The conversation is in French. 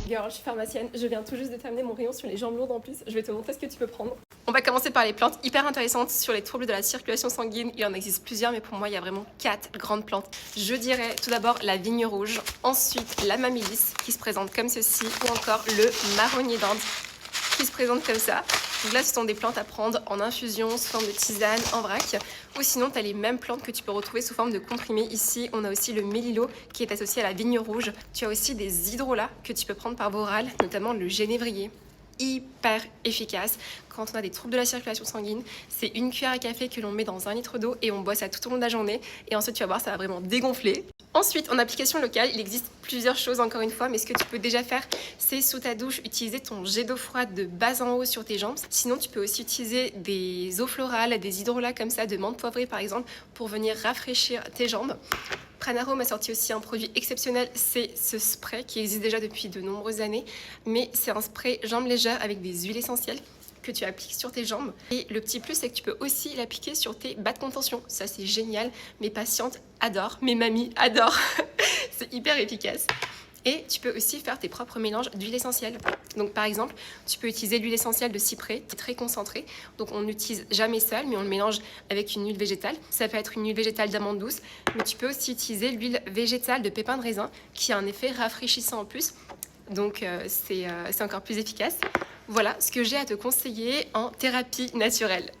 Girl, je suis pharmacienne, je viens tout juste de terminer mon rayon sur les jambes lourdes en plus, je vais te montrer ce que tu peux prendre. On va commencer par les plantes hyper intéressantes sur les troubles de la circulation sanguine. Il en existe plusieurs, mais pour moi, il y a vraiment 4 grandes plantes. Je dirais tout d'abord la vigne rouge, ensuite la mamillis qui se présente comme ceci, ou encore le marronnier d'Inde qui se présente comme ça. Donc là, ce sont des plantes à prendre en infusion, sous forme de tisane, en vrac. Ou sinon, tu as les mêmes plantes que tu peux retrouver sous forme de comprimés. Ici, on a aussi le mélilo qui est associé à la vigne rouge. Tu as aussi des hydrolats que tu peux prendre par voie orale, notamment le génévrier. Hyper efficace quand on a des troubles de la circulation sanguine. C'est une cuillère à café que l'on met dans 1 litre d'eau et on boit ça tout au long de la journée. Et ensuite, tu vas voir, ça va vraiment dégonfler. Ensuite, en application locale, il existe plusieurs choses encore une fois, mais ce que tu peux déjà faire, c'est sous ta douche, utiliser ton jet d'eau froide de bas en haut sur tes jambes. Sinon, tu peux aussi utiliser des eaux florales, des hydrolats comme ça, de menthe poivrée par exemple, pour venir rafraîchir tes jambes. Pranarome a sorti aussi un produit exceptionnel, c'est ce spray qui existe déjà depuis de nombreuses années, mais c'est un spray jambes légères avec des huiles essentielles que tu appliques sur tes jambes. Et le petit plus, c'est que tu peux aussi l'appliquer sur tes bas de contention. Ça, c'est génial. Mes patientes adorent, mes mamies adorent. C'est hyper efficace. Et tu peux aussi faire tes propres mélanges d'huile essentielle. Donc par exemple, tu peux utiliser l'huile essentielle de cyprès, c'est très concentré. Donc on n'utilise jamais seul, mais on le mélange avec une huile végétale. Ça peut être une huile végétale d'amande douce, mais tu peux aussi utiliser l'huile végétale de pépins de raisin qui a un effet rafraîchissant en plus. Donc c'est encore plus efficace. Voilà ce que j'ai à te conseiller en thérapie naturelle.